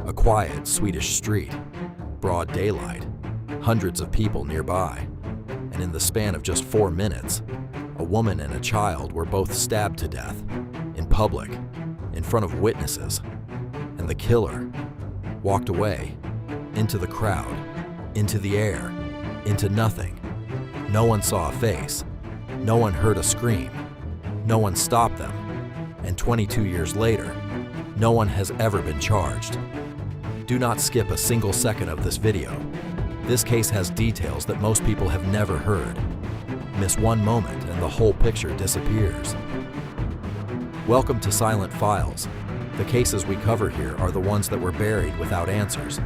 A quiet Swedish street, broad daylight, hundreds of people nearby, and in the span of just 4 minutes, a woman and a child were both stabbed to death, in public, in front of witnesses, and the killer walked away, into the crowd, into the air, into nothing. No one saw a face, no one heard a scream, no one stopped them, and 22 years later, no one has ever been charged. Do not skip a single second of this video. This case has details that most people have never heard. Miss one moment and the whole picture disappears. Welcome to Silent Files. The cases we cover here are the ones that were buried without answers.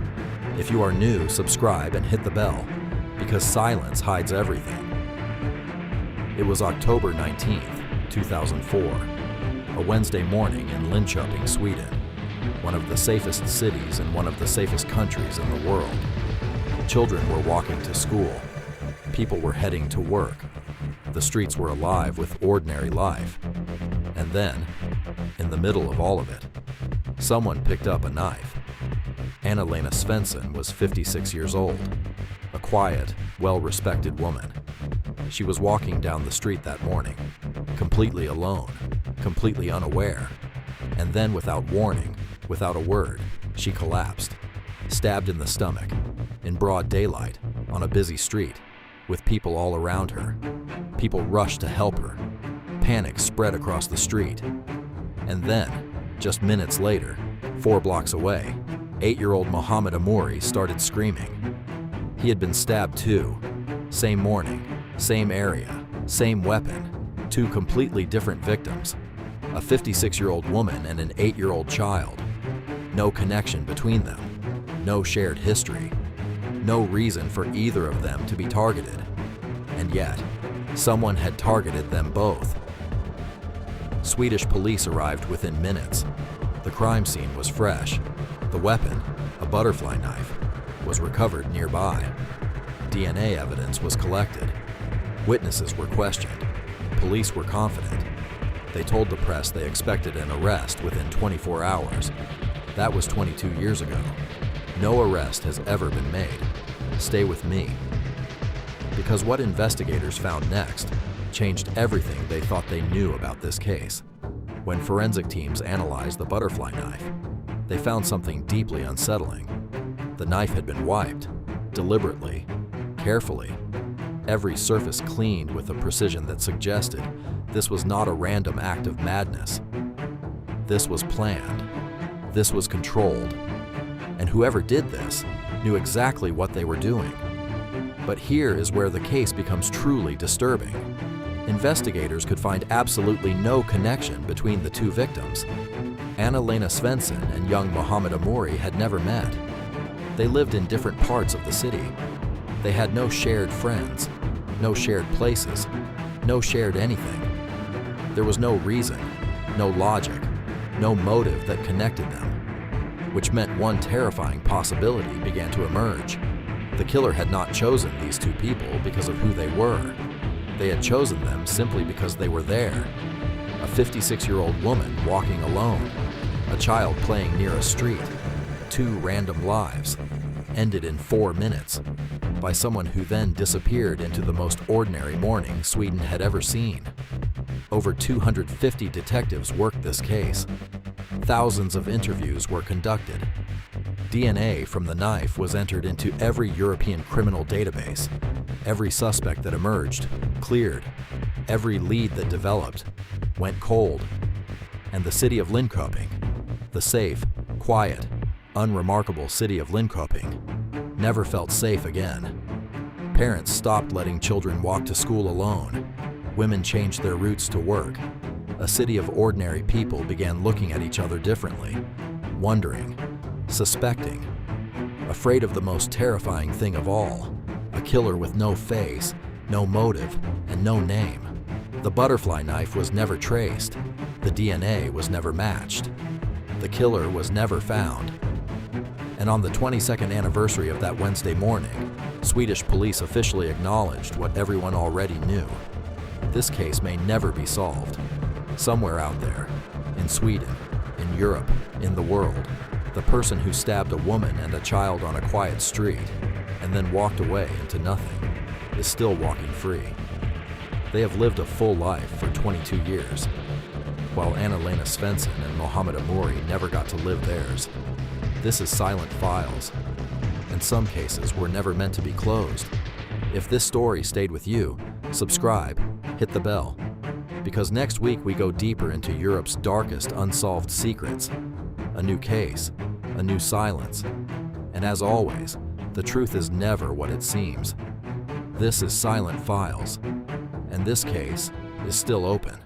If you are new, subscribe and hit the bell, because silence hides everything. It was October 19th, 2004, a Wednesday morning in Linköping, Sweden, one of the safest cities and one of the safest countries in the world. Children were walking to school. People were heading to work. The streets were alive with ordinary life. And then, in the middle of all of it, someone picked up a knife. Anna-Lena Svensson was 56 years old, a quiet, well-respected woman. She was walking down the street that morning, completely alone, completely unaware. And then, without warning, without a word, she collapsed, stabbed in the stomach, in broad daylight, on a busy street, with people all around her. People rushed to help her. Panic spread across the street. And then, just minutes later, 4 blocks away, 8-year-old Mohammed Amouri started screaming. He had been stabbed too. Same morning, same area, same weapon, 2 completely different victims. A 56-year-old woman and an 8-year-old child. No connection between them. No shared history. No reason for either of them to be targeted. And yet, someone had targeted them both. Swedish police arrived within minutes. The crime scene was fresh. The weapon, a butterfly knife, was recovered nearby. DNA evidence was collected. Witnesses were questioned. Police were confident. They told the press they expected an arrest within 24 hours. That was 22 years ago. No arrest has ever been made. Stay with me. Because what investigators found next changed everything they thought they knew about this case. When forensic teams analyzed the butterfly knife, they found something deeply unsettling. The knife had been wiped, deliberately, carefully, every surface cleaned with a precision that suggested this was not a random act of madness. This was planned. This was controlled. And whoever did this knew exactly what they were doing. But here is where the case becomes truly disturbing. Investigators could find absolutely no connection between the 2 victims. Anna-Lena Svensson and young Mohammed Amouri had never met. They lived in different parts of the city. They had no shared friends, no shared places, no shared anything. There was no reason, no logic, no motive that connected them, which meant one terrifying possibility began to emerge. The killer had not chosen these 2 people because of who they were. They had chosen them simply because they were there. A 56-year-old woman walking alone, a child playing near a street, 2 random lives, ended in 4 minutes, by someone who then disappeared into the most ordinary morning Sweden had ever seen. Over 250 detectives worked this case. Thousands of interviews were conducted. DNA from the knife was entered into every European criminal database. Every suspect that emerged, cleared. Every lead that developed, went cold. And the city of Linköping, the safe, quiet, unremarkable city of Linköping, never felt safe again. Parents stopped letting children walk to school alone. Women changed their routes to work. A city of ordinary people began looking at each other differently, wondering, suspecting, afraid of the most terrifying thing of all, a killer with no face, no motive, and no name. The butterfly knife was never traced. The DNA was never matched. The killer was never found. And on the 22nd anniversary of that Wednesday morning, Swedish police officially acknowledged what everyone already knew. This case may never be solved. Somewhere out there, in Sweden, in Europe, in the world, The person who stabbed a woman and a child on a quiet street and then walked away into nothing is still walking free. They have lived a full life for 22 years, while Anna-Lena Svensson and Mohammed Amouri never got to live theirs. This is Silent Files, and some cases were never meant to be closed. If this story stayed with you, subscribe, hit the bell, because next week we go deeper into Europe's darkest unsolved secrets. A new case, a new silence, and as always, the truth is never what it seems. This is Silent Files, and this case is still open.